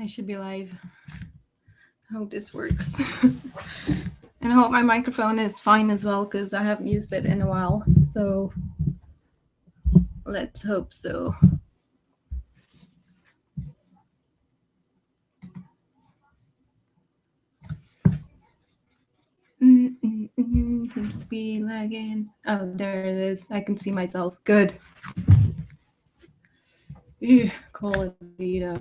I should be live. I hope this works. And I hope my microphone is fine as well, because I haven't used it in a while. So let's hope so. Seems to be lagging. Oh, there it is. I can see myself. Good. Quality though.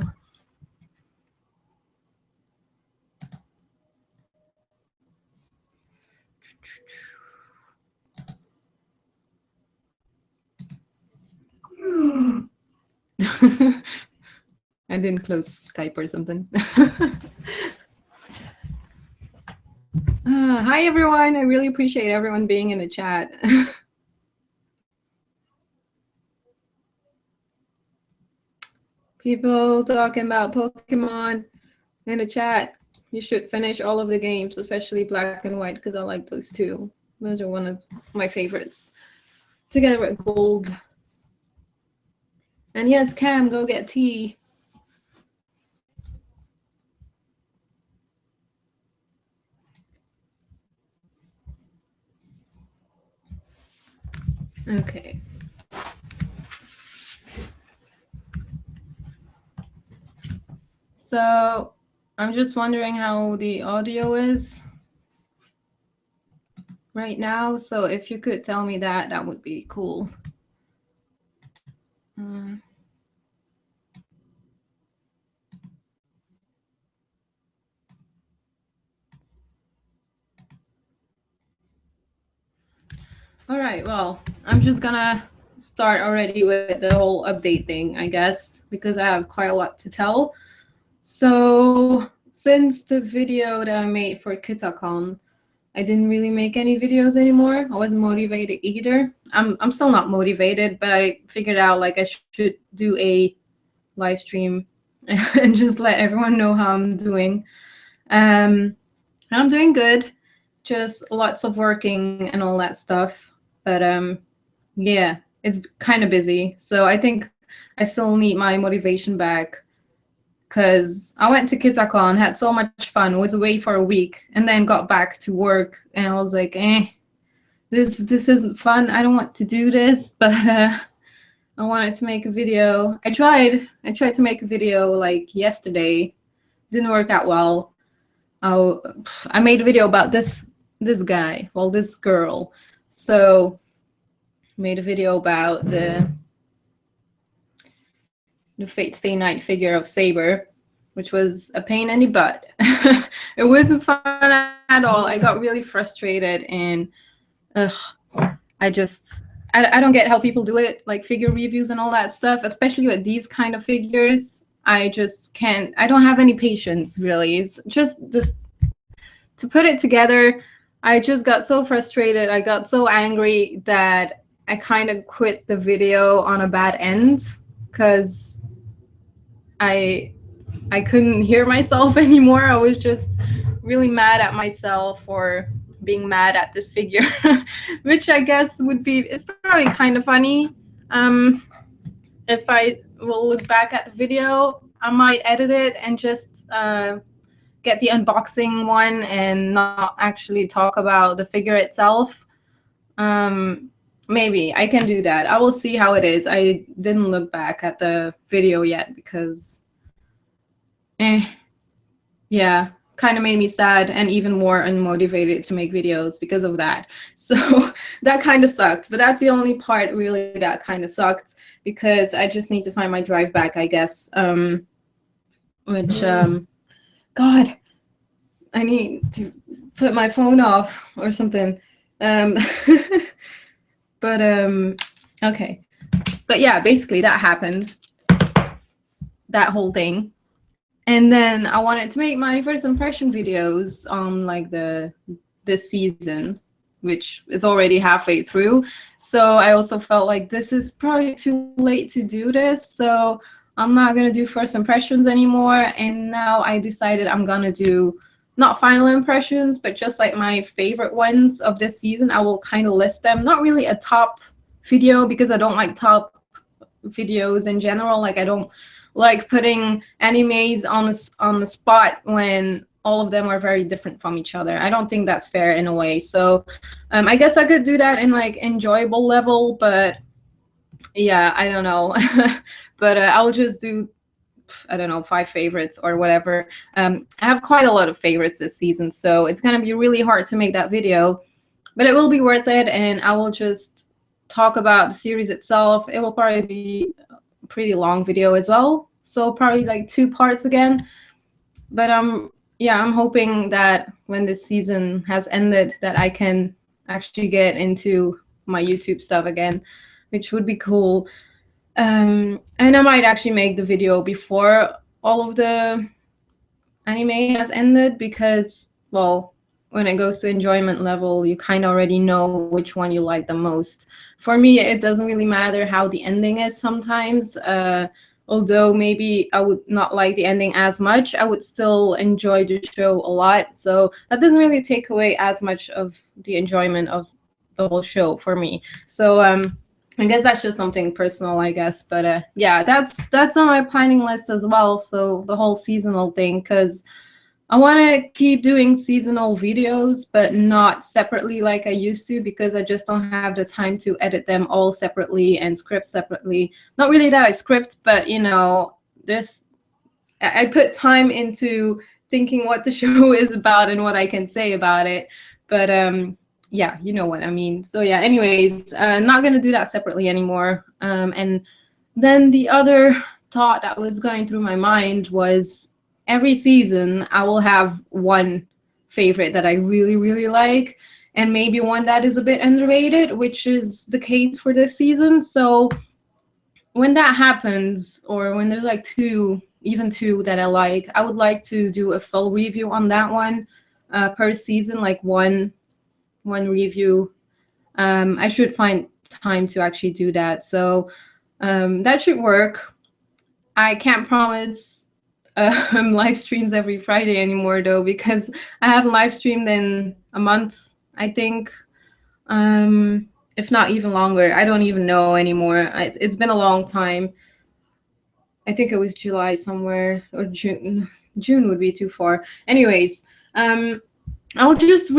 I didn't close Skype or something. Hi everyone. I really appreciate everyone being in the chat. People talking about Pokemon in the chat. You should finish all of the games, especially Black and White, because I like those too. Those are one of my favorites. Together with Gold. And yes, Cam, go get tea. Okay. So I'm just wondering how the audio is right now. So if you could tell me that, that would be cool. All right, well, I'm just gonna start already with the whole update thing, I guess, because I have quite a lot to tell. So since the video that I made for Kitson, I didn't really make any videos anymore. I wasn't motivated either. I'm still not motivated, but I figured out like I should do a live stream and just let everyone know how I'm doing. I'm doing good, just lots of working and all that stuff. But yeah, it's kind of busy. So I think I still need my motivation back, because I went to Kitson, had so much fun, was away for a week, and then got back to work, and I was like, this isn't fun. I don't want to do this, but I wanted to make a video. I tried to make a video like yesterday. Didn't work out well. I made a video about this guy, well, this girl. So made a video about the Fate Stay Night figure of Saber, which was a pain in the butt. It wasn't fun at all. I got really frustrated, and I don't get how people do it, like figure reviews and all that stuff, especially with these kind of figures. I just can't. I don't have any patience, really. It's just to put it together. I just got so frustrated. I got so angry that I kind of quit the video on a bad end, because I couldn't hear myself anymore. I was just really mad at myself for being mad at this figure, which I guess it's probably kind of funny. If I will look back at the video, I might edit it and just get the unboxing one and not actually talk about the figure itself. Maybe I can do that. I will see how it is. I didn't look back at the video yet because, yeah, kind of made me sad and even more unmotivated to make videos because of that. So that kind of sucked. But that's the only part really that kind of sucked, because I just need to find my drive back, I guess. God, I need to put my phone off or something. But okay. But yeah, basically that happened. That whole thing. And then I wanted to make my first impression videos on like this season, which is already halfway through. So I also felt like this is probably too late to do this. So I'm not gonna do first impressions anymore. And now I decided I'm gonna do not final impressions, but just like my favorite ones of this season. I will kind of list them. Not really a top video, because I don't like top videos in general. Like I don't like putting animes on the spot when all of them are very different from each other. I don't think that's fair in a way. So I guess I could do that in like enjoyable level, but yeah, I don't know. But I'll just do, I don't know, 5 favorites or whatever. I have quite a lot of favorites this season, so it's gonna be really hard to make that video, but it will be worth it, and I will just talk about the series itself. It will probably be a pretty long video as well, so probably like 2 parts again. But yeah, I'm hoping that when this season has ended that I can actually get into my YouTube stuff again, which would be cool. And I might actually make the video before all of the anime has ended, because, well, when it goes to enjoyment level, you kind of already know which one you like the most. For me, it doesn't really matter how the ending is sometimes. Although maybe I would not like the ending as much, I would still enjoy the show a lot. So that doesn't really take away as much of the enjoyment of the whole show for me. So I guess that's just something personal, I guess. But yeah, that's on my planning list as well. So the whole seasonal thing, because I want to keep doing seasonal videos, but not separately like I used to, because I just don't have the time to edit them all separately and script separately. Not really that I script, but you know, I put time into thinking what the show is about and what I can say about it. But yeah, you know what I mean. So yeah, anyways, not gonna do that separately anymore. And then the other thought that was going through my mind was, every season I will have one favorite that I really, really like, and maybe one that is a bit underrated, which is the case for this season. So when that happens, or when there's like even two that I like, I would like to do a full review on that one per season, like one review. I should find time to actually do that. So that should work. I can't promise live streams every Friday anymore, though, because I haven't live streamed in a month, I think. If not even longer. I don't even know anymore. It's been a long time. I think it was July somewhere, or June. June would be too far. Anyways, I'll just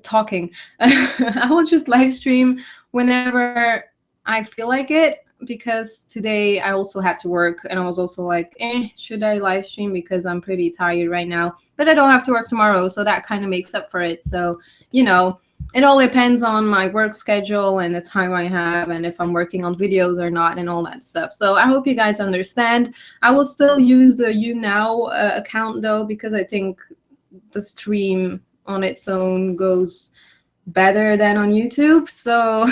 talking. I will just live stream whenever I feel like it, because today I also had to work, and I was also like, should I live stream, because I'm pretty tired right now, but I don't have to work tomorrow, so that kind of makes up for it. So, you know, it all depends on my work schedule and the time I have, and if I'm working on videos or not, and all that stuff. So I hope you guys understand. I will still use the YouNow account, though, because I think the stream on its own goes better than on YouTube. So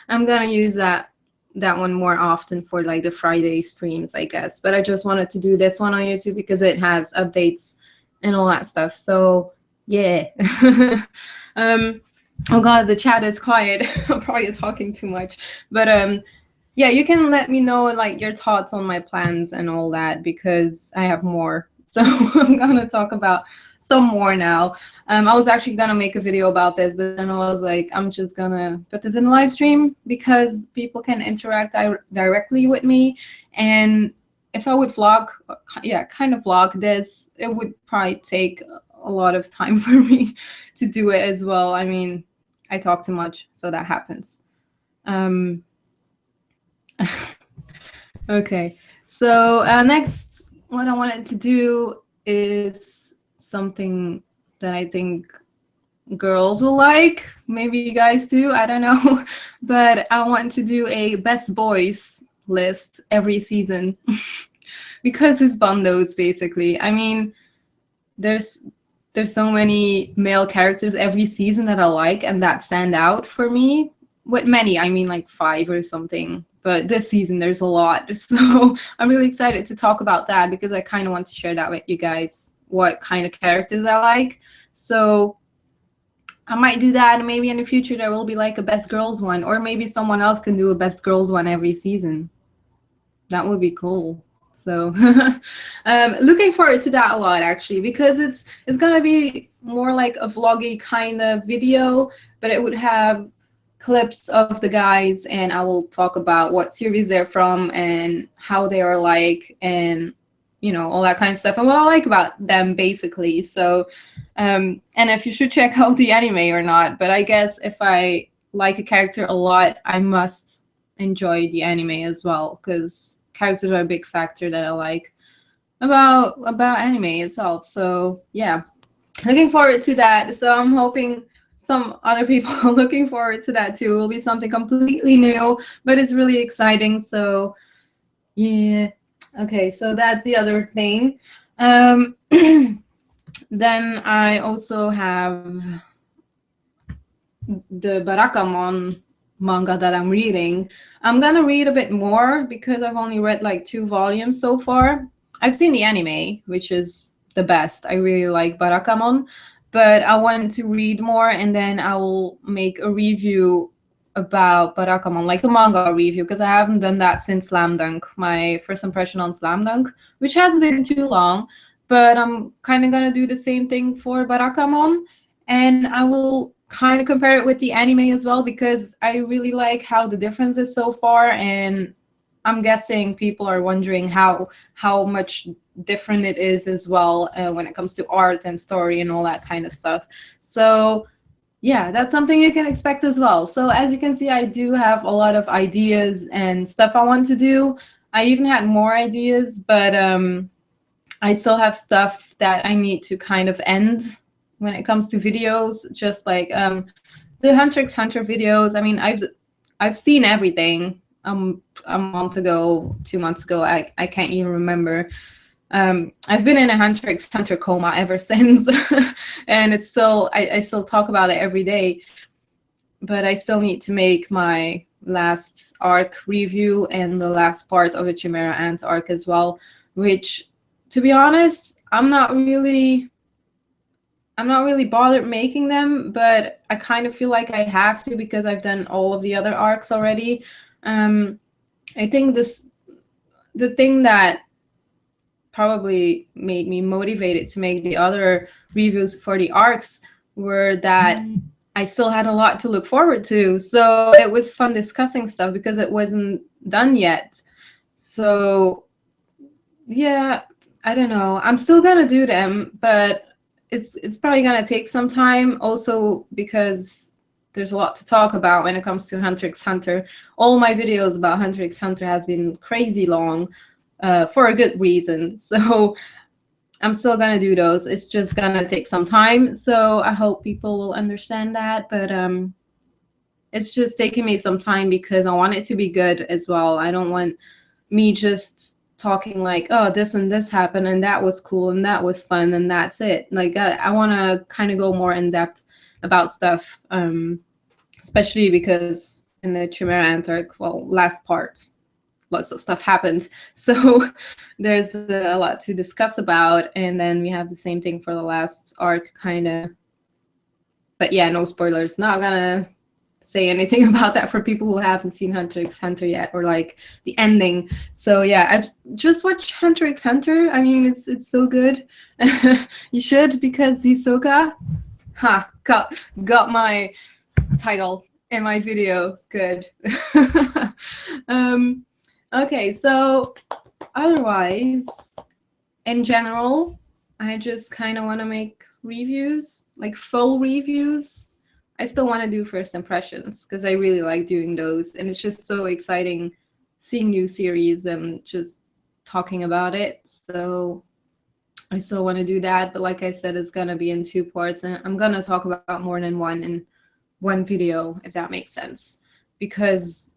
I'm gonna use that one more often for like the Friday streams, I guess. But I just wanted to do this one on YouTube because it has updates and all that stuff. So yeah. Oh god, the chat is quiet. I'm probably talking too much. But yeah, you can let me know like your thoughts on my plans and all that, because I have more. So I'm gonna talk about some more now. I was actually gonna make a video about this, but then I was like, I'm just gonna put this in a live stream because people can interact directly with me. And if I would vlog, yeah, kind of vlog this, it would probably take a lot of time for me to do it as well. I mean, I talk too much, so that happens. Okay, so next, what I wanted to do is something that I think girls will like. Maybe you guys do, I don't know. But I want to do a best boys list every season because it's bandos, basically. I mean, there's so many male characters every season that I like and that stand out for me. With many, I mean like 5 or something. But this season, there's a lot. So I'm really excited to talk about that because I kind of want to share that with you guys, what kind of characters I like. So I might do that, and maybe in the future there will be like a best girls one, or maybe someone else can do a best girls one every season. That would be cool. So looking forward to that a lot, actually, because it's gonna be more like a vloggy kind of video, but it would have clips of the guys, and I will talk about what series they're from and how they are like, and all that kind of stuff, and what I like about them basically. So and if you should check out the anime or not. But I guess if I like a character a lot, I must enjoy the anime as well, because characters are a big factor that I like about anime itself. So yeah, looking forward to that. So I'm hoping some other people are looking forward to that too. It will be something completely new, but it's really exciting. So yeah. Okay, so that's the other thing. Then I also have the Barakamon manga that I'm reading. I'm gonna read a bit more because I've only read like 2 volumes so far. I've seen the anime, which is the best. I really like Barakamon, but I want to read more, and then I will make a review about Barakamon, like a manga review, because I haven't done that since Slam Dunk, my first impression on Slam Dunk, which hasn't been too long. But I'm kind of gonna do the same thing for Barakamon, and I will kind of compare it with the anime as well, because I really like how the difference is so far, and I'm guessing people are wondering how much different it is as well, when it comes to art and story and all that kind of stuff. So yeah, that's something you can expect as well. So as you can see, I do have a lot of ideas and stuff I want to do. I even had more ideas, but I still have stuff that I need to kind of end when it comes to videos, just like the Hunter x Hunter videos. I mean, I've seen everything a month ago, 2 months ago. I can't even remember. I've been in a Hunter x Hunter coma ever since, and it's still I still talk about it every day. But I still need to make my last arc review and the last part of the Chimera Ant arc as well, which, to be honest, I'm not really bothered making them, but I kind of feel like I have to because I've done all of the other arcs already. I think the thing that probably made me motivated to make the other reviews for the arcs were that I still had a lot to look forward to. So it was fun discussing stuff because it wasn't done yet. So yeah, I don't know. I'm still gonna do them, but it's probably gonna take some time. Also because there's a lot to talk about when it comes to Hunter x Hunter. All my videos about Hunter x Hunter has been crazy long, for a good reason. So I'm still gonna do those. It's just gonna take some time. So I hope people will understand that. But it's just taking me some time because I want it to be good as well. I don't want me just talking like, oh, this and this happened and that was cool and that was fun and that's it. Like I want to kind of go more in depth about stuff, especially because in the Chimera Ant arc, well, last part, lots of stuff happened. So there's a lot to discuss about. And then we have the same thing for the last arc, kind of. But yeah, no spoilers. Not gonna say anything about that for people who haven't seen Hunter x Hunter yet, or like the ending. So yeah, I just watch Hunter x Hunter. I mean, it's so good. You should, because Hisoka, got my title in my video. Good. Okay, so otherwise, in general, I just kind of want to make reviews, like full reviews. I still want to do first impressions because I really like doing those, and it's just so exciting seeing new series and just talking about it. So I still want to do that, but like I said, it's gonna be in 2 parts, and I'm gonna talk about more than one in one video, if that makes sense, because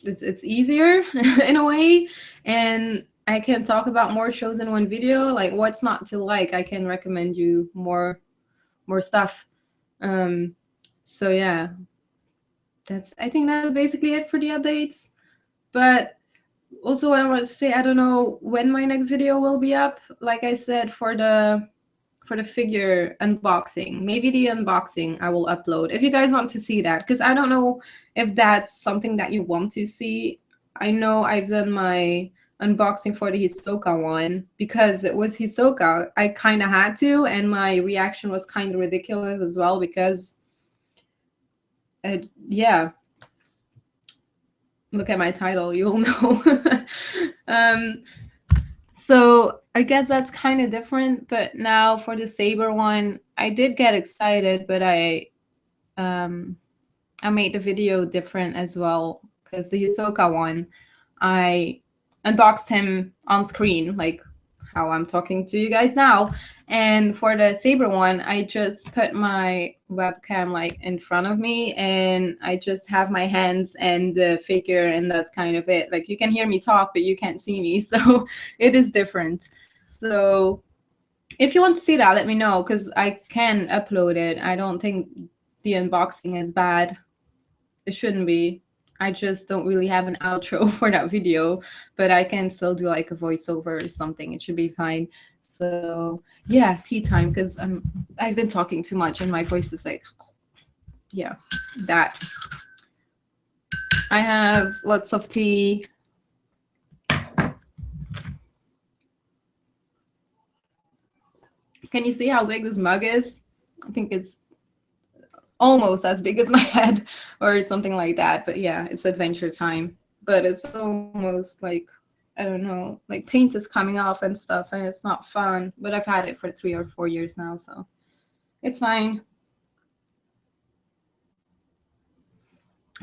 it's easier in a way, and I can talk about more shows in one video. Like, what's not to like? I can recommend you more stuff. So yeah, I think that's basically it for the updates. But also, what I want to say, I don't know when my next video will be up. Like I said, for the figure unboxing, maybe the unboxing I will upload if you guys want to see that, because I don't know if that's something that you want to see. I know I've done my unboxing for the Hisoka one because it was Hisoka. I kind of had to, and my reaction was kind of ridiculous as well, because yeah, look at my title, you'll know. So I guess that's kind of different. But now for the Saber one, I did get excited, but I made the video different as well, because the Hisoka one, I unboxed him on screen, like how I'm talking to you guys now. And for the Saber one, I just put my webcam like in front of me, and I just have my hands and the figure, and that's kind of it. Like, you can hear me talk, but you can't see me, so it is different. So if you want to see that, let me know, because I can upload it. I don't think the unboxing is bad. It shouldn't be. I just don't really have an outro for that video, but I can still do like a voiceover or something. It should be fine. So yeah, tea time, because I've been talking too much and my voice is like, yeah, that. I have lots of tea. Can you see how big this mug is? I think it's almost as big as my head or something like that. But yeah, it's adventure time. But it's almost like, I don't know, like paint is coming off and stuff, and it's not fun. But I've had it for 3 or 4 years now, so it's fine.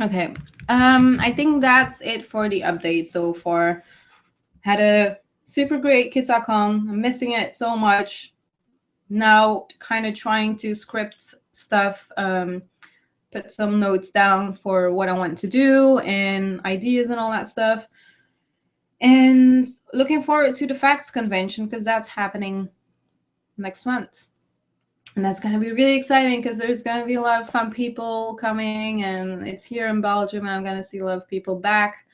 Okay, I think that's it for the update so far. Had a super great Kids.com. I'm missing it so much. Now kind of trying to script stuff, put some notes down for what I want to do and ideas and all that stuff. And looking forward to the Facts Convention, because that's happening next month. And that's going to be really exciting, because there's going to be a lot of fun people coming, and it's here in Belgium, and I'm going to see a lot of people back.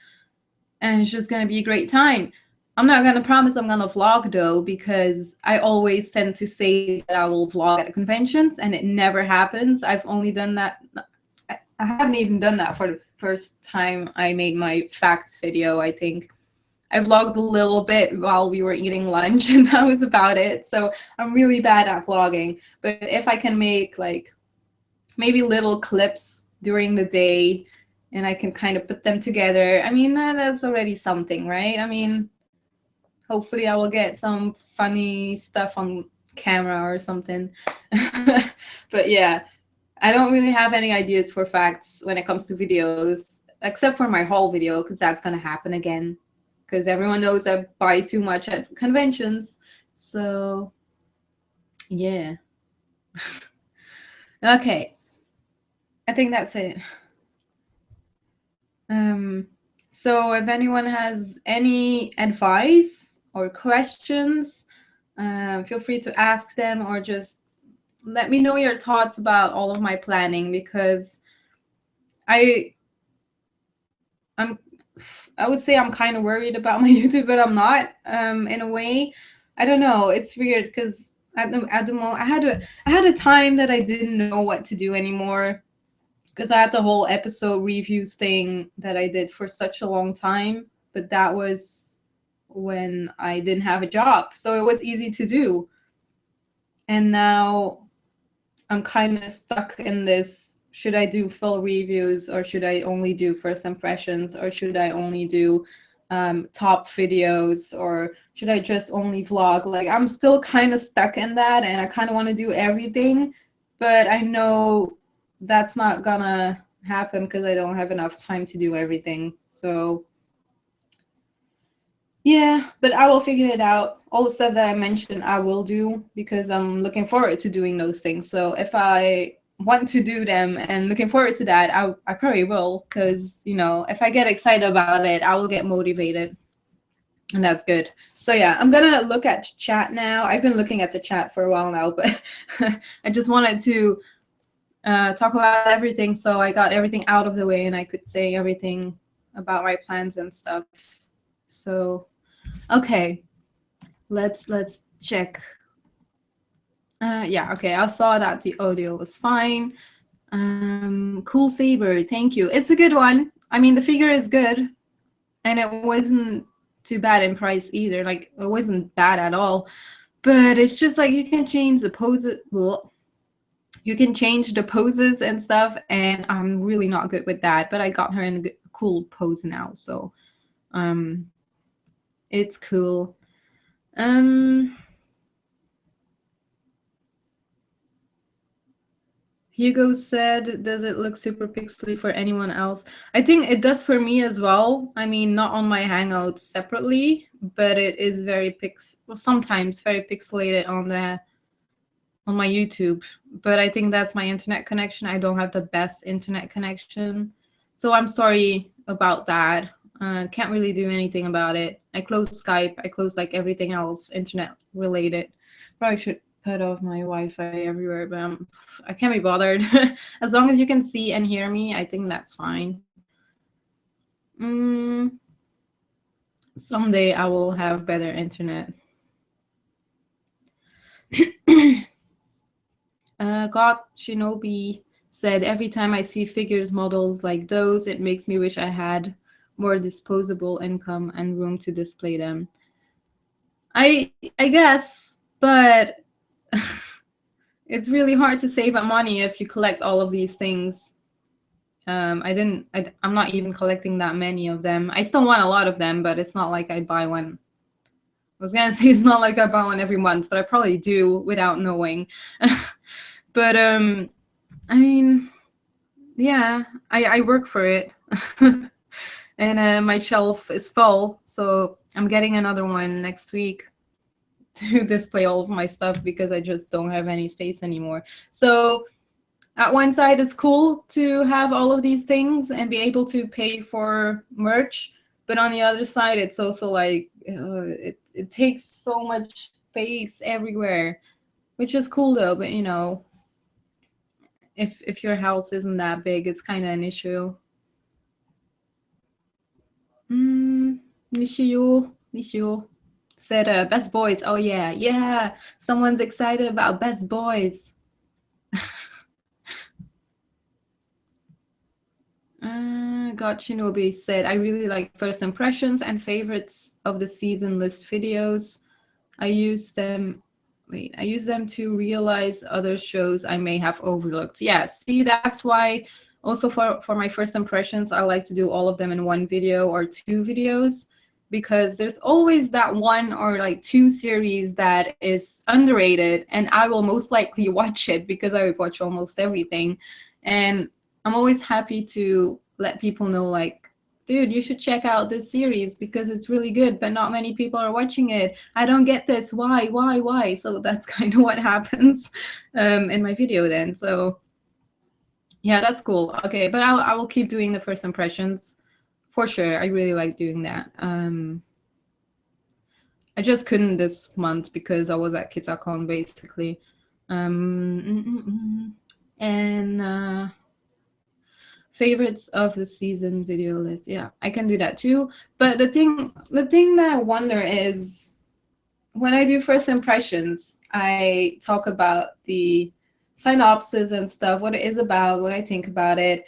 And it's just going to be a great time. I'm not going to promise I'm going to vlog, though, because I always tend to say that I will vlog at conventions, and it never happens. I've only done that. I haven't even done that for the first time I made my facts video, I think. I vlogged a little bit while we were eating lunch, and that was about it. So I'm really bad at vlogging. But if I can make like maybe little clips during the day, and I can kind of put them together, I mean, that's already something, right? I mean, hopefully I will get some funny stuff on camera or something. But yeah, I don't really have any ideas for facts when it comes to videos, except for my haul video, because that's going to happen again. Because everyone knows I buy too much at conventions. So yeah. Okay, I think that's it. So if anyone has any advice or questions, feel free to ask them, or just let me know your thoughts about all of my planning, because I would say I'm kind of worried about my YouTube, but I'm not. In a way, I don't know. It's weird, because at the moment I had a time that I didn't know what to do anymore, because I had the whole episode reviews thing that I did for such a long time. But that was when I didn't have a job, so it was easy to do. And now I'm kind of stuck in this. Should I do full reviews, or should I only do first impressions, or should I only do top videos, or should I just only vlog? Like, I'm still kind of stuck in that, and I kind of want to do everything, but I know that's not gonna happen, because I don't have enough time to do everything. So yeah, but I will figure it out. All the stuff that I mentioned, I will do, because I'm looking forward to doing those things. So if I want to do them and looking forward to that, I probably will, because, you know, if I get excited about it, I will get motivated. And that's good. So yeah, I'm gonna look at chat now. I've been looking at the chat for a while now, but I just wanted to talk about everything, so I got everything out of the way and I could say everything about my plans and stuff. So okay, let's check. Yeah, okay, I saw that the audio was fine. Cool Saber, thank you. It's a good one. I mean, the figure is good, and it wasn't too bad in price either. Like, it wasn't bad at all. But it's just like, you can change the pose. Well, you can change the poses and stuff, and I'm really not good with that, but I got her in a cool pose now, so it's cool. Hugo said, does it look super pixely for anyone else? I think it does for me as well. I mean, not on my Hangouts separately, but it is very sometimes very pixelated on my YouTube. But I think that's my internet connection. I don't have the best internet connection. So I'm sorry about that. Can't really do anything about it. I closed Skype. I closed like everything else internet related. Probably should cut off my Wi-Fi everywhere, but I can't be bothered. As long as you can see and hear me, I think that's fine. Someday I will have better internet. God Shinobi said, every time I see figures models like those, it makes me wish I had more disposable income and room to display them. I guess, but it's really hard to save up money if you collect all of these things. I'm not even collecting that many of them. I still want a lot of them, but it's not like I buy one. I was gonna say it's not like I buy one every month, but I probably do without knowing. But I mean, yeah, I work for it. And my shelf is full, so I'm getting another one next week to display all of my stuff because I just don't have any space anymore. So at one side, it's cool to have all of these things and be able to pay for merch, but on the other side, it's also like it takes so much space everywhere, which is cool though. But you know, if your house isn't that big, it's kind of an issue. Nishio said, Best Boys. Oh yeah, yeah. Someone's excited about Best Boys. God Shinobi said, I really like first impressions and favorites of the season list videos. I use them to realize other shows I may have overlooked. Yeah, see, that's why also for my first impressions, I like to do all of them in one video or two videos, because there's always that one or like two series that is underrated, and I will most likely watch it because I watch almost everything. And I'm always happy to let people know, like, dude, you should check out this series because it's really good, but not many people are watching it. I don't get this. Why? So that's kind of what happens in my video then. So yeah, that's cool. Okay, but I will keep doing the first impressions for sure. I really like doing that. I just couldn't this month because I was at Kitson basically. And favorites of the season video list. Yeah, I can do that too. But the thing that I wonder is, when I do first impressions, I talk about the synopsis and stuff, what it is about, what I think about it.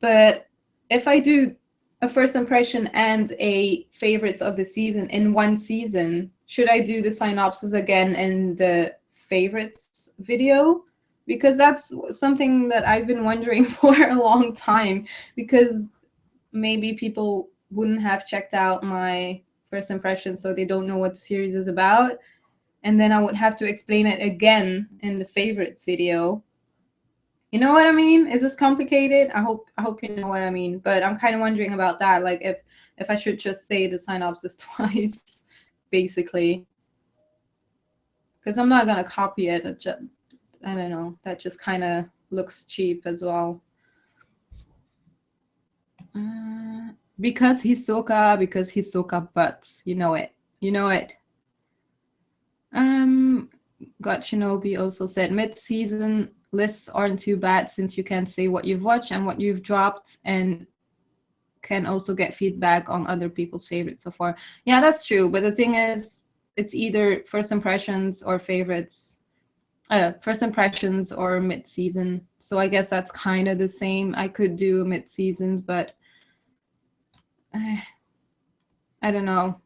But if I do a first impression and a favorites of the season in one season, should I do the synopsis again in the favorites video? Because that's something that I've been wondering for a long time, because maybe people wouldn't have checked out my first impression, so they don't know what the series is about. And then I would have to explain it again in the favorites video. You know what I mean? Is this complicated? I hope you know what I mean. But I'm kind of wondering about that, like if I should just say the synopsis twice, basically, because I'm not gonna copy it. I don't know. That just kind of looks cheap as well. Because Hisoka butts. You know it. God Shinobi also said, mid-season lists aren't too bad since you can say what you've watched and what you've dropped, and can also get feedback on other people's favorites so far. Yeah, that's true. But the thing is, it's either first impressions or favorites. First impressions or mid-season. So I guess that's kind of the same. I could do mid-seasons, but I don't know.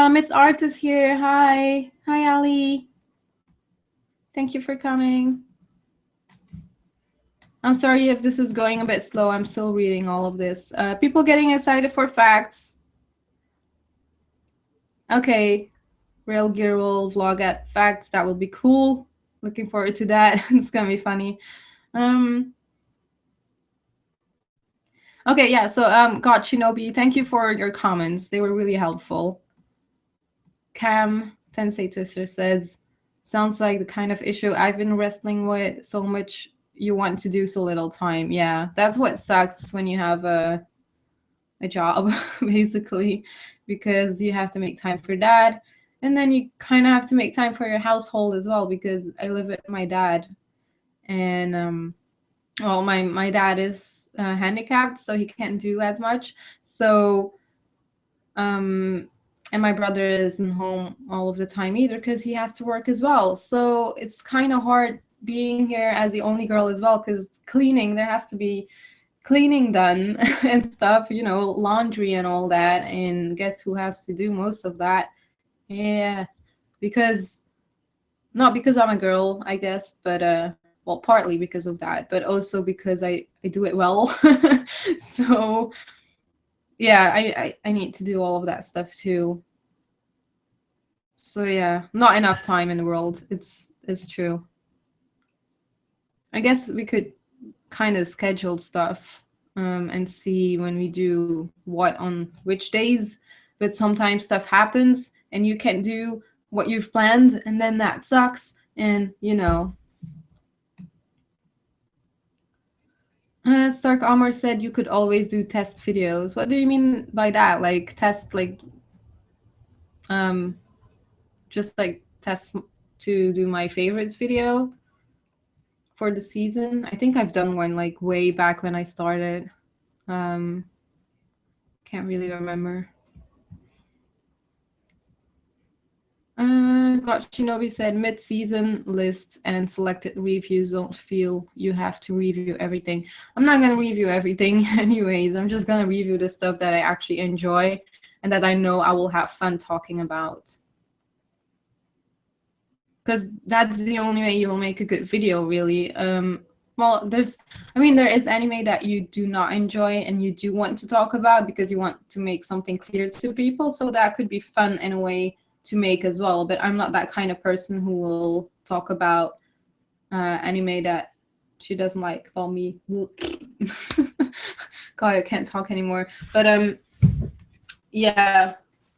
Miss Art is here. Hi, Ali. Thank you for coming. I'm sorry if this is going a bit slow. I'm still reading all of this. People getting excited for facts. Okay, Rail Gear will vlog at facts. That will be cool. Looking forward to that. It's gonna be funny. Okay, yeah. So, God Shinobi, thank you for your comments. They were really helpful. Cam Tensei Twister says, "Sounds like the kind of issue I've been wrestling with. So much you want to do, so little time." Yeah, that's what sucks when you have a job, basically, because you have to make time for that, and then you kind of have to make time for your household as well. Because I live with my dad, and well, my dad is handicapped, so he can't do as much. So, and my brother isn't home all of the time either because he has to work as well. So it's kind of hard being here as the only girl as well, because cleaning, there has to be cleaning done and stuff, you know, laundry and all that. And guess who has to do most of that? Yeah, because not because I'm a girl, I guess, but well, partly because of that, but also because I do it well. So yeah, I need to do all of that stuff too. So yeah, not enough time in the world. It's true. I guess we could kind of schedule stuff and see when we do what on which days. But sometimes stuff happens and you can't do what you've planned, and then that sucks. And you know, Stark Armor said you could always do test videos. What do you mean by that? Like test, like um, just like test to do my favorites video for the season? I think I've done one like way back when I started. Can't really remember. God Shinobi said mid-season lists and selected reviews. Don't feel you have to review everything. I'm not gonna review everything anyways. I'm just gonna review the stuff that I actually enjoy and that I know I will have fun talking about. Because that's the only way you will make a good video, really. Well, there is anime that you do not enjoy and you do want to talk about because you want to make something clear to people. So that could be fun in a way to make as well. But I'm not that kind of person who will talk about anime that she doesn't like. Well, me. God, I can't talk anymore. But yeah,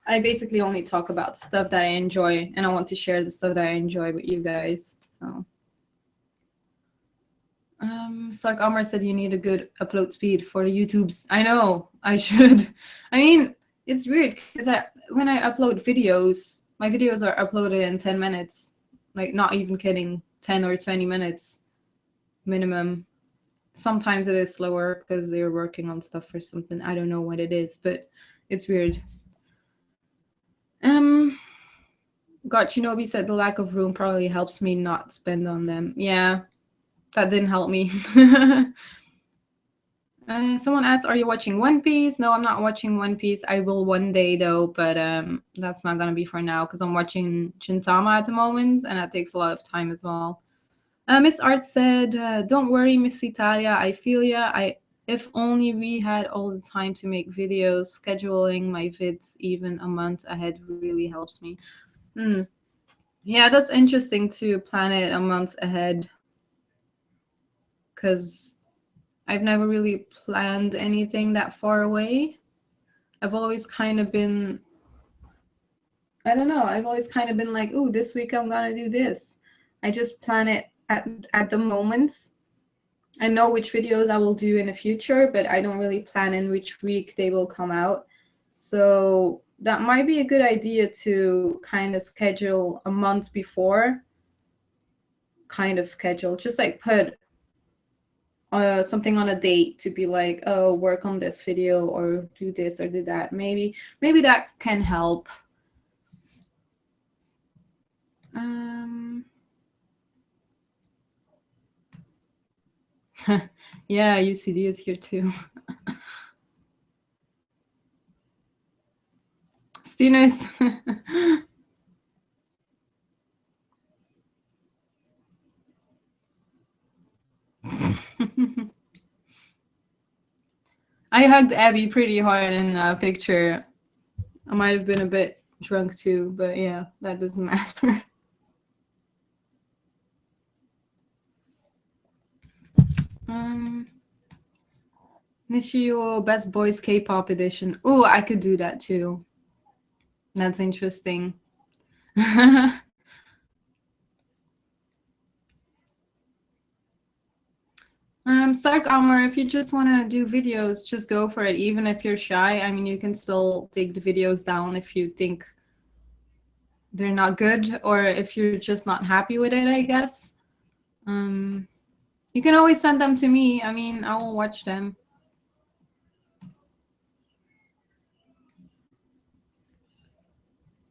I basically only talk about stuff that I enjoy, and I want to share the stuff that I enjoy with you guys. So, Stark Armor said you need a good upload speed for the YouTubes. I know, I should. I mean, it's weird because when I upload videos, my videos are uploaded in 10 minutes. Like, not even kidding, 10 or 20 minutes minimum. Sometimes it is slower because they're working on stuff or something. I don't know what it is, but it's weird. God Shinobi said the lack of room probably helps me not spend on them. Yeah, that didn't help me. Someone asked, "Are you watching One Piece?" No, I'm not watching One Piece. I will one day though, but that's not gonna be for now because I'm watching Shintama at the moment, and that takes a lot of time as well. Miss Art said, "Don't worry, Miss Thalia. I feel ya. If only we had all the time to make videos. Scheduling my vids even a month ahead really helps me." Yeah, that's interesting to plan it a month ahead, because I've never really planned anything that far away. I've always kind of been, I don't know, I've always kind of been like, ooh, this week I'm gonna do this. I just plan it at the moments. I know which videos I will do in the future, but I don't really plan in which week they will come out. So that might be a good idea to kind of schedule a month before. Just like put something on a date to be like, oh, work on this video or do this or do that. Maybe that can help. Yeah, UCD is here too. Stinus. I hugged Abby pretty hard in a picture. I might have been a bit drunk too, but yeah, that doesn't matter. Nishio Best Boys K-pop edition. Ooh, I could do that too. That's interesting. Stark Armor, if you just want to do videos, just go for it. Even if you're shy, I mean, you can still take the videos down if you think they're not good, or if you're just not happy with it, I guess. You can always send them to me. I mean, I will watch them.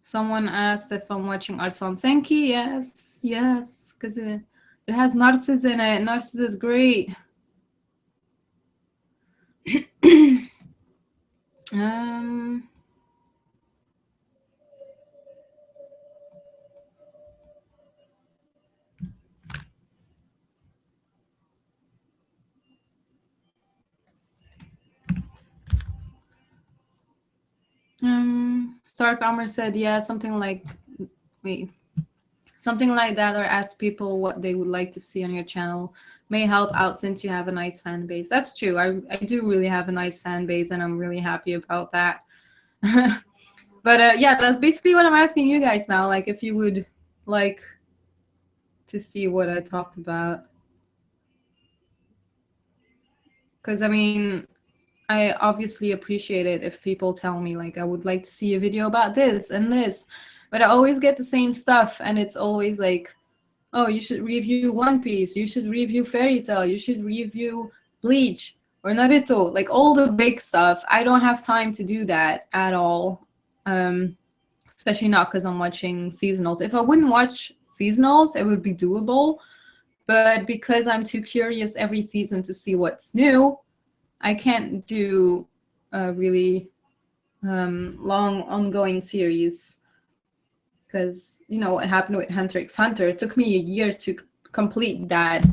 Someone asked if I'm watching Arsan Senki. Yes, yes, because it has Narcissus in it. Narcissus is great. Stark Armor said, yeah, something like that, or ask people what they would like to see on your channel. May help out since you have a nice fan base. That's true. I do really have a nice fan base, and I'm really happy about that. But yeah, that's basically what I'm asking you guys now. Like, if you would like to see what I talked about. Because, I mean, I obviously appreciate it if people tell me, like, I would like to see a video about this and this. But I always get the same stuff, and it's always like, oh, you should review One Piece, you should review Fairy Tail, you should review Bleach or Naruto, like all the big stuff. I don't have time to do that at all. Especially not because I'm watching seasonals. If I wouldn't watch seasonals, it would be doable. But because I'm too curious every season to see what's new, I can't do a really long ongoing series. Because, you know, what happened with Hunter x Hunter. It took me a year to complete that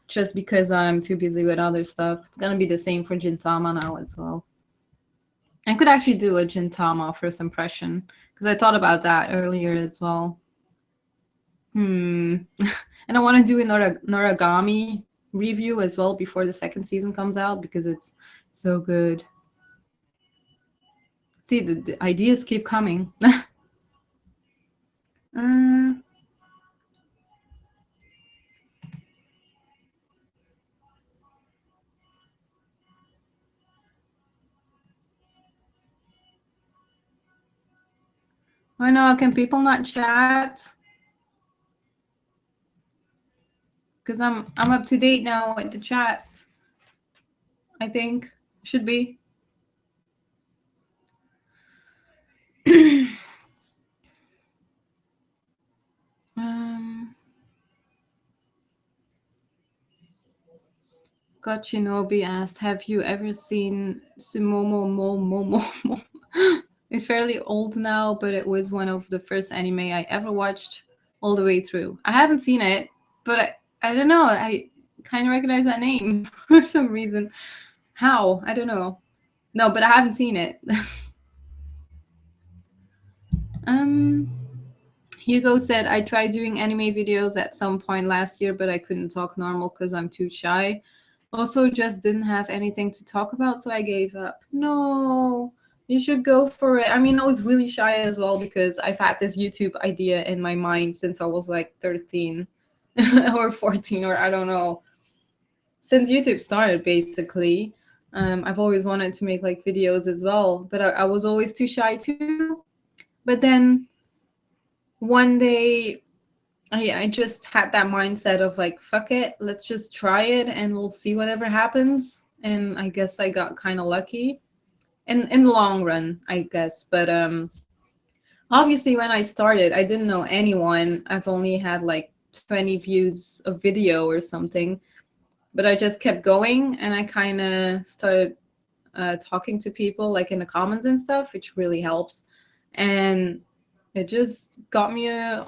just because I'm too busy with other stuff. It's going to be the same for Gintama now as well. I could actually do a Gintama first impression because I thought about that earlier as well. And I want to do a Noragami review as well before the second season comes out because it's so good. See, the ideas keep coming. I know, can people not chat? Because I'm up to date now with the chat. I think should be. Gotchinobi asked, have you ever seen Sumomo Momo? It's fairly old now, but it was one of the first anime I ever watched all the way through. I haven't seen it, but I don't know. I kind of recognize that name for some reason. How? I don't know. No, but I haven't seen it. Hugo said, I tried doing anime videos at some point last year, but I couldn't talk normal because I'm too shy. Also, just didn't have anything to talk about, so I gave up. No, you should go for it. I mean, I was really shy as well because I've had this YouTube idea in my mind since I was like 13 or 14, or I don't know. Since YouTube started, basically. I've always wanted to make like videos as well, but I was always too shy too. But then one day I just had that mindset of like, fuck it, let's just try it and we'll see whatever happens. And I guess I got kind of lucky in the long run, I guess. But obviously when I started, I didn't know anyone. I've only had like 20 views of video or something, but I just kept going and I kind of started talking to people like in the comments and stuff, which really helps. And it just got me a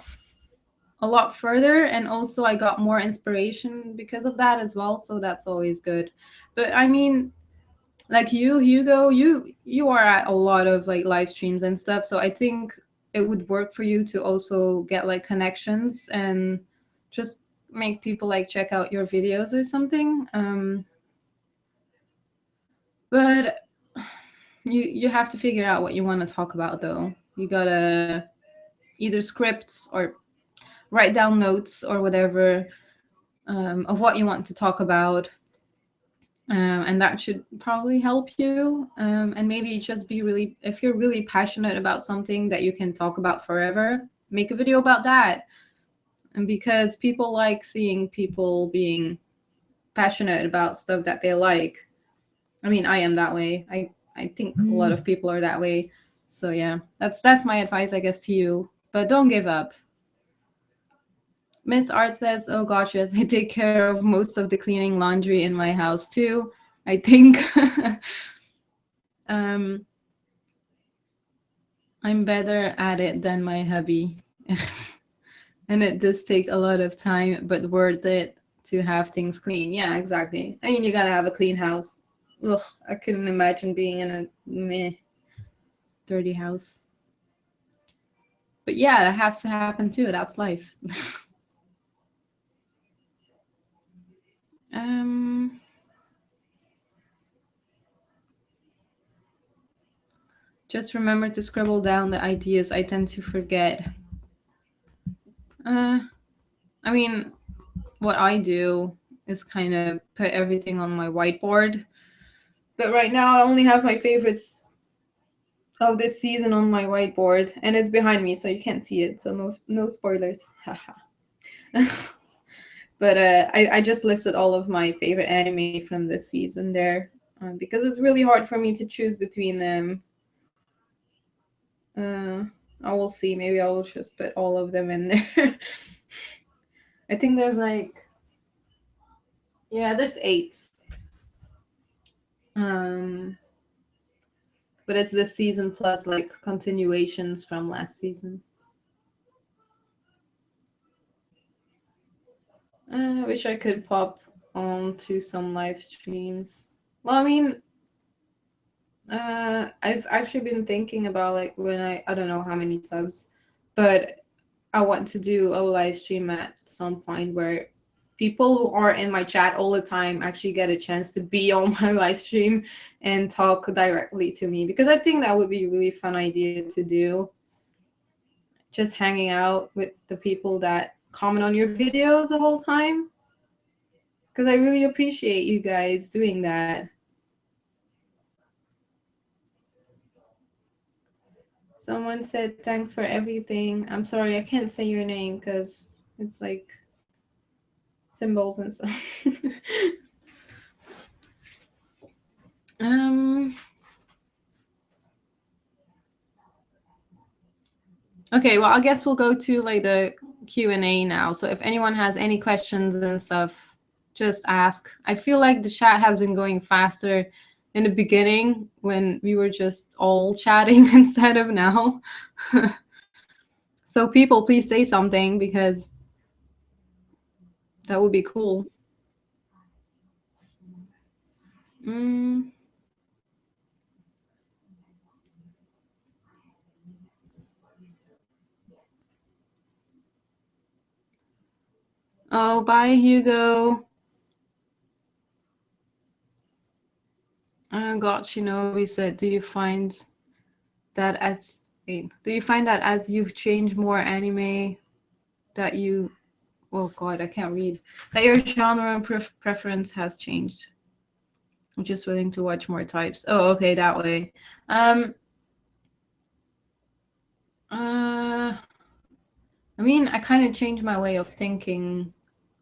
lot further, and also I got more inspiration because of that as well, so that's always good. But I mean, like you, Hugo, you are at a lot of like live streams and stuff, so I think it would work for you to also get like connections and just make people like check out your videos or something. But you have to figure out what you want to talk about though. You gotta either scripts or write down notes or whatever, of what you want to talk about. And that should probably help you. And maybe just be really, if you're really passionate about something that you can talk about forever, make a video about that. And because people like seeing people being passionate about stuff that they like. I mean, I am that way. I think a lot of people are that way. So yeah, that's my advice, I guess, to you. But don't give up. Miss Art says, "Oh gosh, yes, I take care of most of the cleaning laundry in my house too. I think um, I'm better at it than my hubby, and it does take a lot of time, but worth it to have things clean." Yeah, exactly. I mean, you gotta have a clean house. Ugh, I couldn't imagine being in a meh, dirty house. But yeah, that has to happen too. That's life. um. Just remember to scribble down the ideas. I tend to forget. Uh, I mean, what I do is kind of put everything on my whiteboard. But right now, I only have my favorites of this season on my whiteboard, and it's behind me, so you can't see it. So no spoilers. Haha. But I just listed all of my favorite anime from this season there, because it's really hard for me to choose between them. Uh, I will see. Maybe I will just put all of them in there. I think there's like, yeah, there's 8. Um, but it's this season plus like continuations from last season. I wish I could pop on to some live streams. Well, I mean, I've actually been thinking about like when I don't know how many subs, but I want to do a live stream at some point where people who are in my chat all the time actually get a chance to be on my live stream and talk directly to me, because I think that would be a really fun idea to do. Just hanging out with the people that comment on your videos the whole time, because I really appreciate you guys doing that. Someone said thanks for everything. I'm sorry, I can't say your name because it's like symbols and stuff. Okay, well, I guess we'll go to like the Q&A now. So if anyone has any questions and stuff, just ask. I feel like the chat has been going faster in the beginning when we were just all chatting instead of now. So people, please say something because that would be cool. Oh, bye, Hugo. God, Shinobi said, do you find that as you've changed more anime that you, oh God, I can't read, that your genre and preference has changed? I'm just willing to watch more types. Oh, okay, that way. I mean, I kind of changed my way of thinking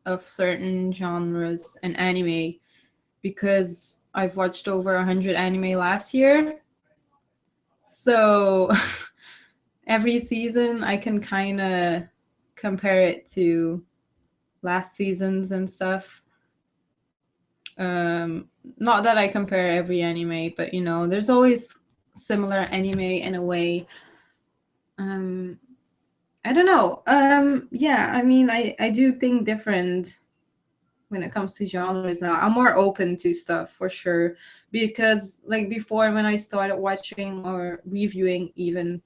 of certain genres and anime because I've watched over 100 anime last year. So every season I can kind of compare it to last seasons and stuff. Not that I compare every anime, but you know, there's always similar anime in a way. I don't know. Yeah, I mean, I do think different when it comes to genres now. I'm more open to stuff for sure. Because like before when I started watching or reviewing even,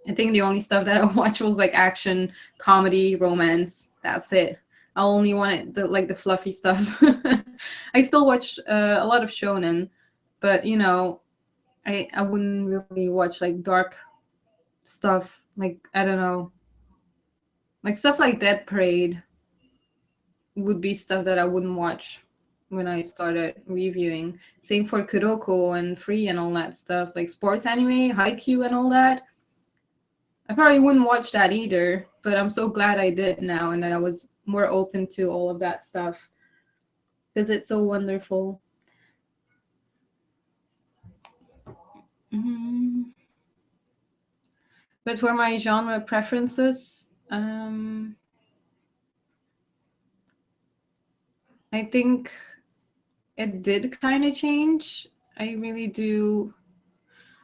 I think the only stuff that I watched was like action, comedy, romance. That's it. I only wanted the fluffy stuff. I still watch a lot of shonen, but you know, I wouldn't really watch like dark stuff. Like I don't know, like stuff like Dead Parade would be stuff that I wouldn't watch when I started reviewing. Same for Kuroko and Free and all that stuff, like sports anime, Haikyuu and all that. I probably wouldn't watch that either, but I'm so glad I did now and that I was more open to all of that stuff because it's so wonderful. Mm. But for my genre preferences, I think it did kind of change. I really do.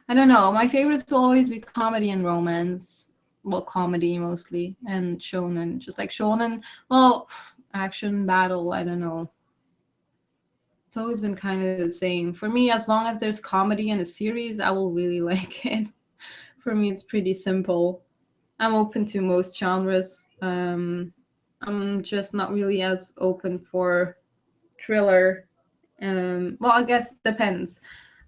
I don't know. My favorites will always be comedy and romance. Well, comedy mostly, and shonen. Just like shonen. Well, action, battle. I don't know. It's always been kind of the same. For me, as long as there's comedy in a series, I will really like it. For me, it's pretty simple. I'm open to most genres. I'm just not really as open for thriller. Well, I guess it depends.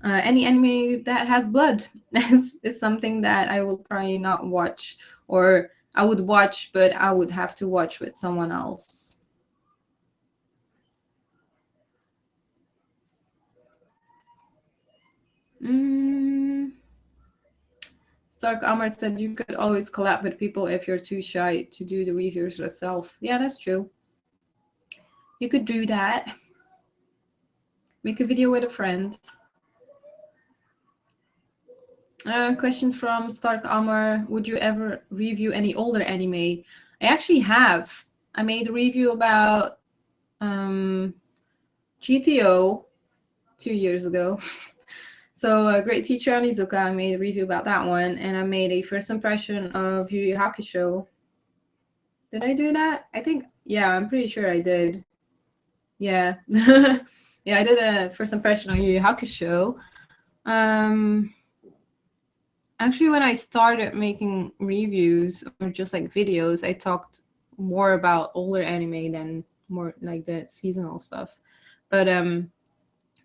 Any anime that has blood is something that I will probably not watch, or I would watch, but I would have to watch with someone else. Mm. Stark Armor said you could always collab with people if you're too shy to do the reviews yourself. Yeah, that's true. You could do that. Make a video with a friend. Question from Stark Armor. Would you ever review any older anime? I actually have. I made a review about GTO 2 years ago. So Great Teacher Onizuka, I made a review about that one. And I made a first impression of Yu Yu Hakusho. Did I do that? I think, yeah, I'm pretty sure I did. Yeah. Yeah, I did a first impression on Yu Yu Hakusho. Actually, when I started making reviews or just like videos, I talked more about older anime than more like the seasonal stuff. But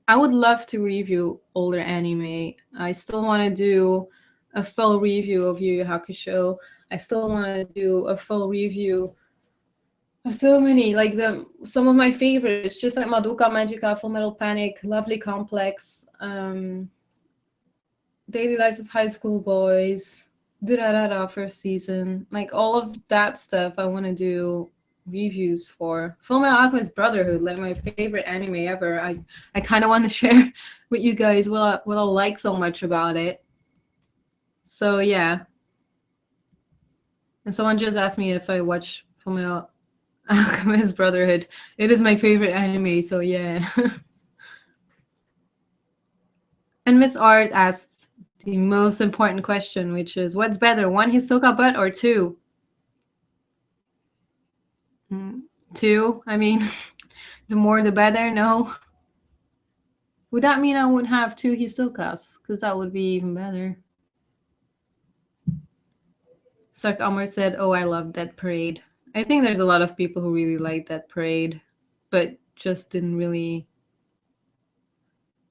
I would love to review older anime. I still want to do a full review of Yu Yu Hakusho. I still want to do a full review of so many, like some of my favorites, just like Madoka Magica, Full Metal Panic, Lovely Complex, Daily Lives of High School Boys, Durarara first season, like all of that stuff I want to do reviews for. Fullmetal Alchemist Brotherhood, like my favorite anime ever. I kind of want to share with you guys what I like so much about it. So yeah. And someone just asked me if I watch Fullmetal Alchemist Brotherhood. It is my favorite anime, so yeah. And Miss Art asked the most important question, which is, what's better, one Hisoka butt or two? Two? I mean, the more the better, no? Would that mean I wouldn't have two Hisokas? Because that would be even better. Stark Amor said, oh, I love Dead Parade. I think there's a lot of people who really like Dead Parade, but just didn't really...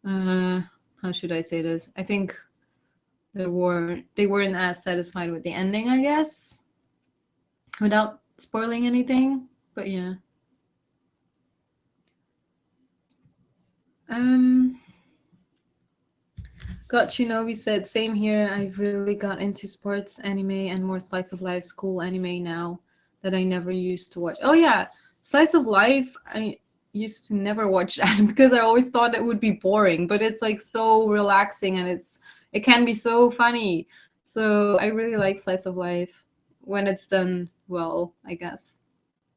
how should I say this? I think they weren't as satisfied with the ending, I guess, without spoiling anything. But yeah. Got Shinobi said, same here. I've really got into sports anime and more slice of life school anime now that I never used to watch. Oh yeah, slice of life, I used to never watch that because I always thought it would be boring, but it's like so relaxing and it can be so funny. So I really like slice of life when it's done well, I guess.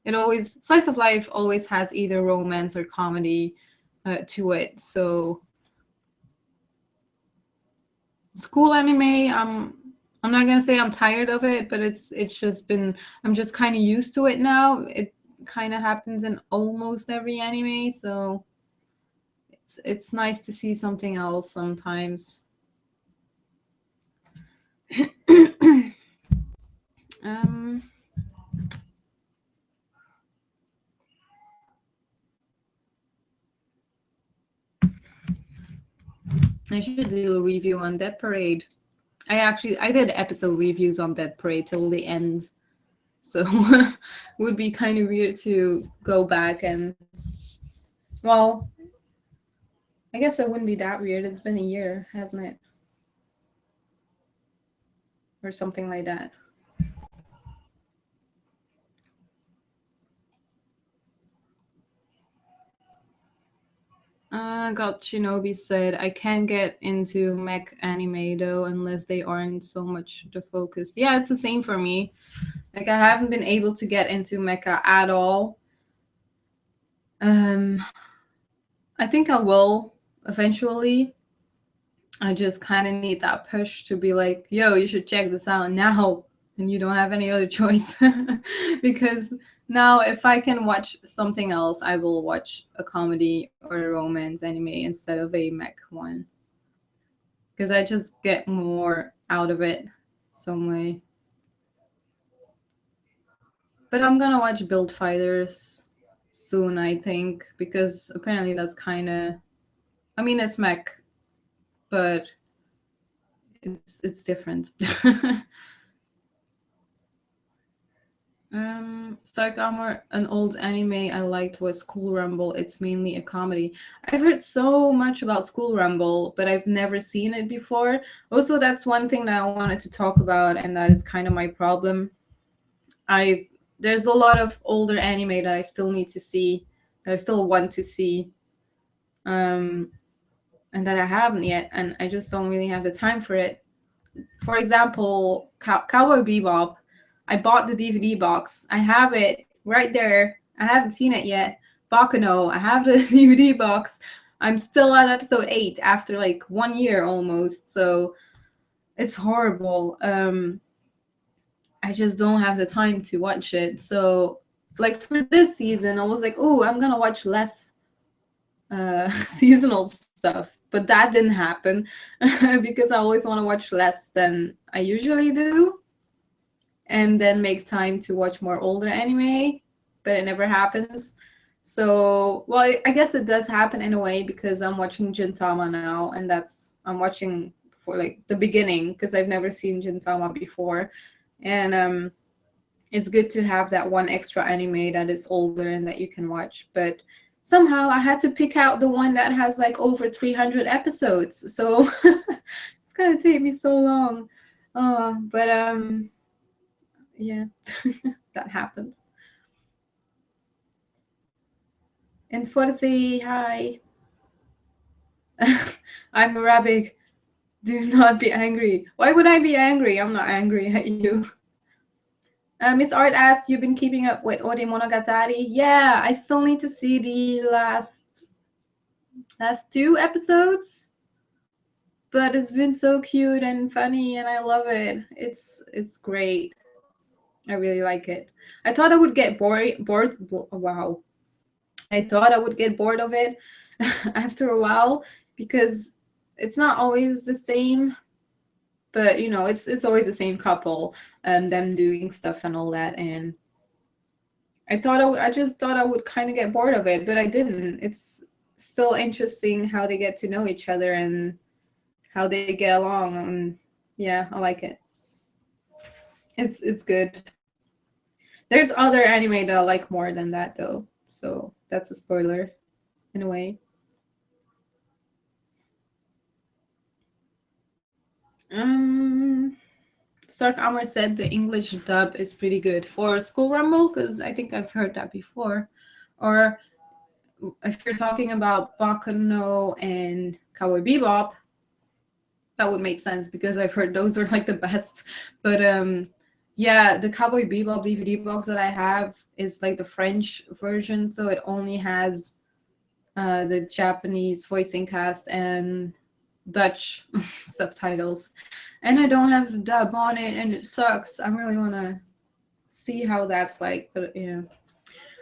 Slice of life always has either romance or comedy to it. So school anime, I'm not gonna say I'm tired of it, but it's just been, I'm just kind of used to it now. kind of happens in almost every anime, so it's nice to see something else sometimes. um I should do a review on Dead Parade. I did episode reviews on Dead Parade till the end, so would be kind of weird to go back and, well, I guess it wouldn't be that weird. It's been a year, hasn't it? Or something like that. Got Shinobi said, I can't get into mech anime though unless they aren't so much the focus. Yeah, it's the same for me. Like, I haven't been able to get into mecha at all. I think I will eventually. I just kind of need that push to be like, yo, you should check this out now, and you don't have any other choice. Because now, if I can watch something else, I will watch a comedy or a romance anime instead of a mech one. Because I just get more out of it some way. But I'm gonna watch Build Fighters soon, I think, because apparently that's kind of. I mean, it's mech, but it's different. Stark Armor, an old anime I liked was School Rumble. It's mainly a comedy. I've heard so much about School Rumble, but I've never seen it before. Also, that's one thing that I wanted to talk about, and that is kind of my problem. There's a lot of older anime that I still need to see, that I still want to see, and that I haven't yet, and I just don't really have the time for it. For example, Cowboy Bebop. I bought the DVD box. I have it right there. I haven't seen it yet. Bakuno. I have the DVD box. I'm still at episode 8 after like 1 year almost. So it's horrible. I just don't have the time to watch it. So, like, for this season, I was like, oh, I'm gonna watch less seasonal stuff, but that didn't happen because I always want to watch less than I usually do, and then make time to watch more older anime, but it never happens. So, well, I guess it does happen in a way because I'm watching Gintama now, and I'm watching for like the beginning because I've never seen Gintama before, and it's good to have that one extra anime that is older and that you can watch. But somehow I had to pick out the one that has like over 300 episodes, so it's gonna take me so long. But yeah, that happens. And Forzi, hi. I'm Arabic. Do not be angry. Why would I be angry? I'm not angry at you. Miss Art asked, you've been keeping up with Ori Monogatari? Yeah, I still need to see the last 2 episodes. But it's been so cute and funny, and I love it. It's great. I really like it. I thought I would get bored. Wow. I thought I would get bored of it after a while because it's not always the same, but you know, it's always the same couple, them doing stuff and all that. And I just thought I would kind of get bored of it, but I didn't. It's still interesting how they get to know each other and how they get along. And yeah, I like it. It's good. There's other anime that I like more than that though, so that's a spoiler in a way. Stark Armor said the English dub is pretty good for School Rumble, because I think I've heard that before. Or if you're talking about Bakuno and Cowboy Bebop, that would make sense because I've heard those are like the best. But yeah, the Cowboy Bebop DVD box that I have is like the French version, so it only has the Japanese voicing cast and Dutch subtitles, and I don't have dub on it, and it sucks. I really want to see how that's like, but yeah.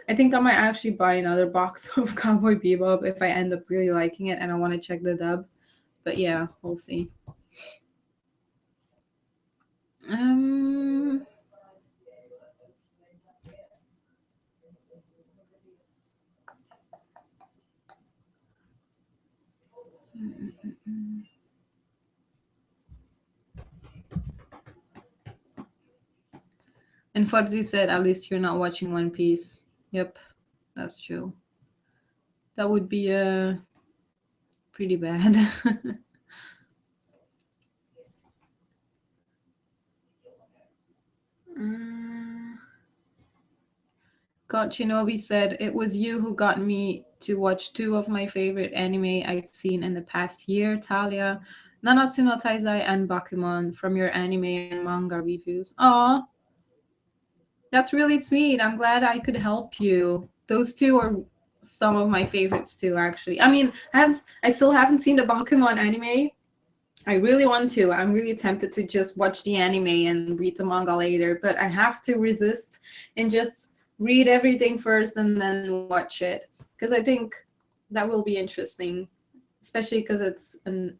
I think I might actually buy another box of Cowboy Bebop if I end up really liking it and I want to check the dub. But yeah, we'll see. Um, and Fudzy said, at least you're not watching One Piece. Yep, that's true. That would be pretty bad. God Shinobi said, it was you who got me to watch two of my favorite anime I've seen in the past year, Thalia, Nanatsu no Taizai, and Bakuman from your anime and manga reviews. Aw, that's really sweet. I'm glad I could help you. Those two are some of my favorites too, actually. I mean, I still haven't seen the Bakuman anime. I really want to. I'm really tempted to just watch the anime and read the manga later, but I have to resist and just read everything first and then watch it, because I think that will be interesting, especially because it's an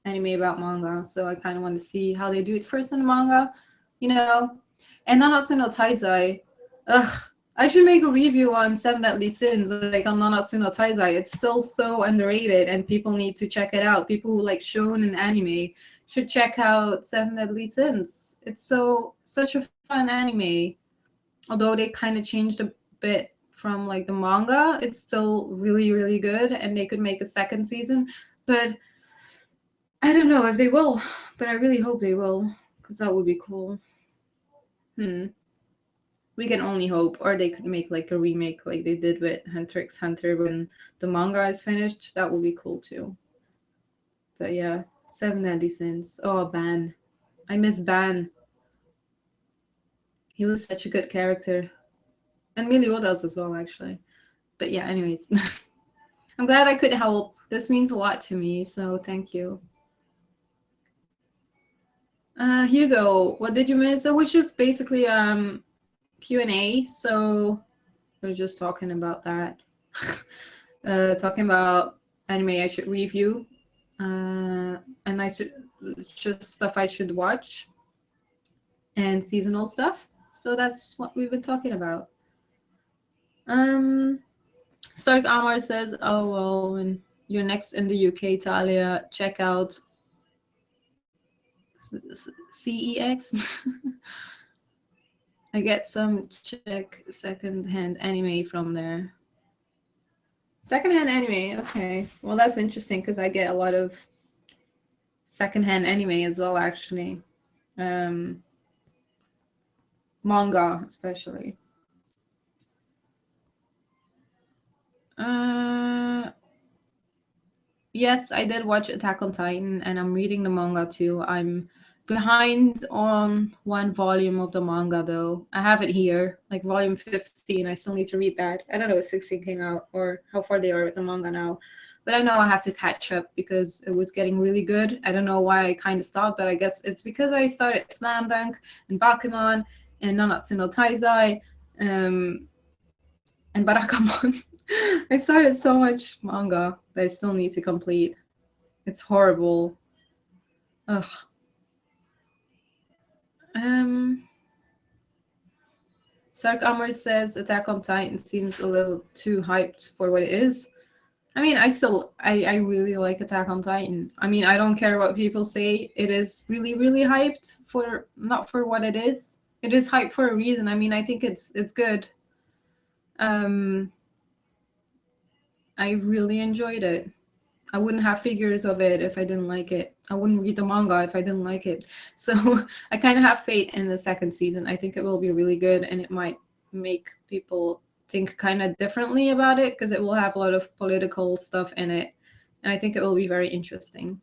anime about manga. So I kind of want to see how they do it first in the manga, you know. And Nanatsu no Taizai, ugh, I should make a review on Seven Deadly Sins, like on Nanatsu no Taizai. It's still so underrated, and people need to check it out. People who like shonen anime should check out Seven Deadly Sins. It's such a fun anime. Although they kind of changed a bit from like the manga, it's still really, really good, and they could make a second season. But I don't know if they will, but I really hope they will, because that would be cool. We can only hope. Or they could make like a remake like they did with Hunter x Hunter when the manga is finished. That would be cool too. But yeah, Seven Deadly Sins. Oh, Ban. I miss Ban. He was such a good character. And Meliodas as well, actually. But yeah, anyways. I'm glad I could help. This means a lot to me, so thank you. Hugo, what did you miss? It was just basically Q&A, so we're just talking about that. Talking about anime I should review, and I should just stuff I should watch, and seasonal stuff. So that's what we've been talking about. Stark Amar says, "Oh well, when you're next in the UK, Thalia, check out CEX." I get some check secondhand anime from there. Secondhand anime, okay. Well, that's interesting because I get a lot of secondhand anime as well, actually. Manga, especially. Yes, I did watch Attack on Titan, and I'm reading the manga too. I'm behind on one volume of the manga, though. I have it here, like volume 15. I still need to read that. I don't know if 16 came out or how far they are with the manga now. But I know I have to catch up because it was getting really good. I don't know why I kind of stopped, but I guess it's because I started Slam Dunk and Bakuman and Nanatsu no Taizai and Barakamon. I started so much manga that I still need to complete. It's horrible. Ugh. Sark Amar says Attack on Titan seems a little too hyped for what it is. I mean, I really like Attack on Titan. I mean, I don't care what people say. It is really, really hyped for not for what it is. It is hyped for a reason. I mean, I think it's good. I really enjoyed it. I wouldn't have figures of it if I didn't like it. I wouldn't read the manga if I didn't like it. So I kind of have faith in the second season. I think it will be really good, and it might make people think kind of differently about it because it will have a lot of political stuff in it. And I think it will be very interesting.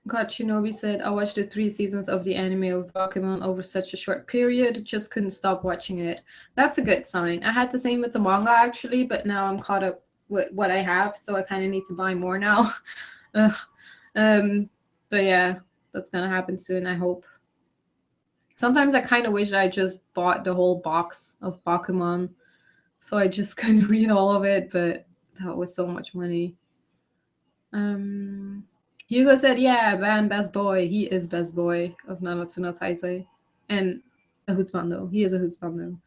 God Shinobi said, I watched the 3 seasons of the anime of Pokemon over such a short period, just couldn't stop watching it. That's a good sign. I had the same with the manga actually, but now I'm caught up with what I have, so I kind of need to buy more now. But yeah, that's gonna happen soon, I hope. Sometimes I kind of wish I just bought the whole box of Pokemon so I just could read all of it, but that was so much money. Hugo said, yeah, Ban best boy. He is best boy of Nanatsu no Taizai. And a husbando. He is a husbando.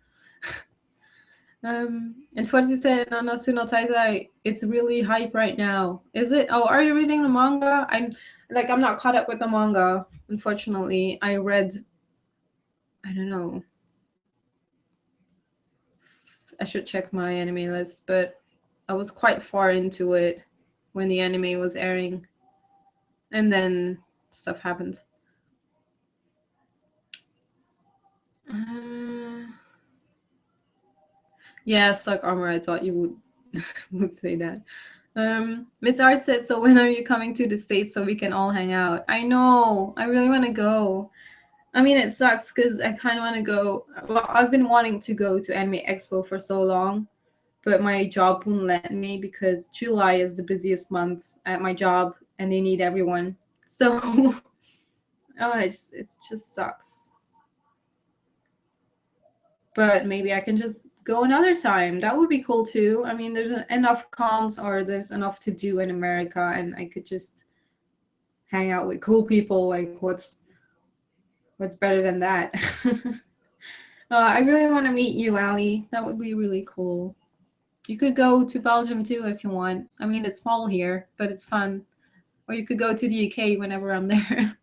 And Forzi said, Nanatsu no Taizai, it's really hype right now. Is it? Oh, are you reading the manga? I'm not caught up with the manga, unfortunately. I read, I don't know. I should check my anime list, but I was quite far into it when the anime was airing. And then stuff happened. Yeah, suck armor. I thought you would say that. Miss Art said, so when are you coming to the States so we can all hang out? I know. I really want to go. I mean, it sucks because I kind of want to go. Well, I've been wanting to go to Anime Expo for so long, but my job wouldn't let me because July is the busiest month at my job and they need everyone. So, it just sucks. But maybe I can just go another time. That would be cool too. I mean, there's enough cons or there's enough to do in America, and I could just hang out with cool people. Like, what's better than that? I really want to meet you, Ali. That would be really cool. You could go to Belgium too if you want. I mean, it's small here, but it's fun. Or you could go to the UK whenever I'm there.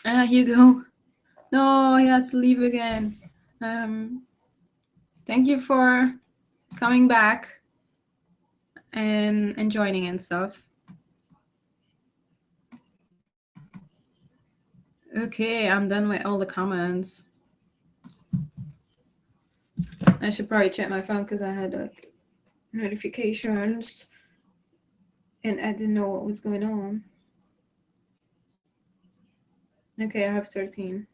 Hugo. No, he has to leave again. Thank you for coming back and joining and stuff. Okay, I'm done with all the comments. I should probably check my phone because I had notifications and I didn't know what was going on. Okay, I have 13.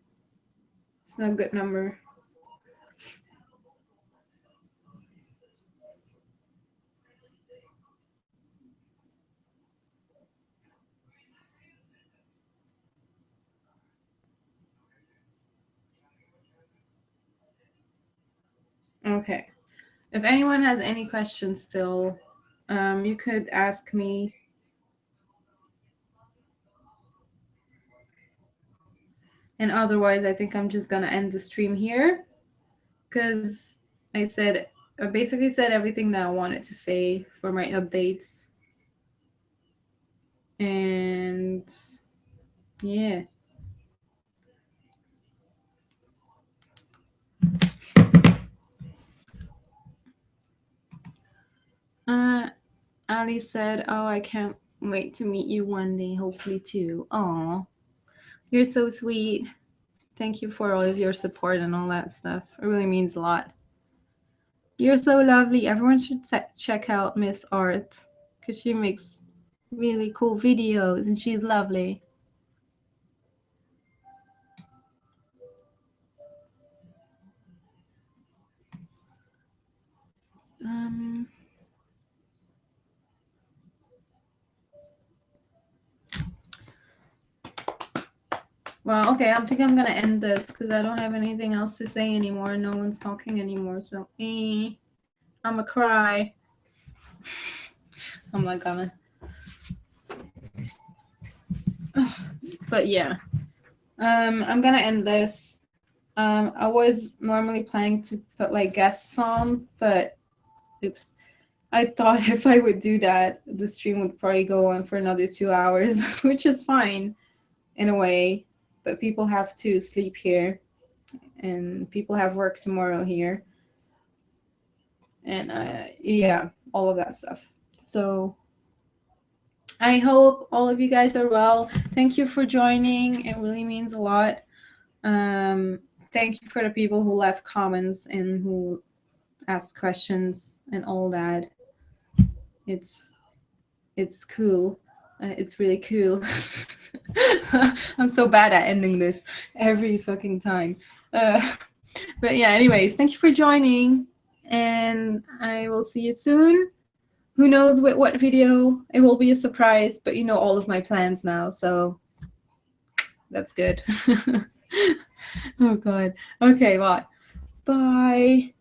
It's not a good number. Okay. If anyone has any questions still, you could ask me. And otherwise, I think I'm just gonna end the stream here because I basically said everything that I wanted to say for my updates. And yeah. Ali said, oh, I can't wait to meet you one day, hopefully too. Aw, you're so sweet. Thank you for all of your support and all that stuff. It really means a lot. You're so lovely. Everyone should check out Miss Art because she makes really cool videos and she's lovely. Well, okay, I think I'm gonna end this because I don't have anything else to say anymore. No one's talking anymore, so I'ma cry. I'm not gonna. But yeah, I'm gonna end this. I was normally planning to put like guests on, but oops. I thought if I would do that, the stream would probably go on for another 2 hours, which is fine in a way. But people have to sleep here, and people have work tomorrow here. And yeah, all of that stuff. So I hope all of you guys are well. Thank you for joining. It really means a lot. Thank you for the people who left comments and who asked questions and all that. It's cool. It's really cool. I'm so bad at ending this every fucking time. But yeah, anyways, thank you for joining, and I will see you soon. who knows with what video? It will be a surprise, but you know all of my plans now, so that's good. Oh god. Okay, well, bye.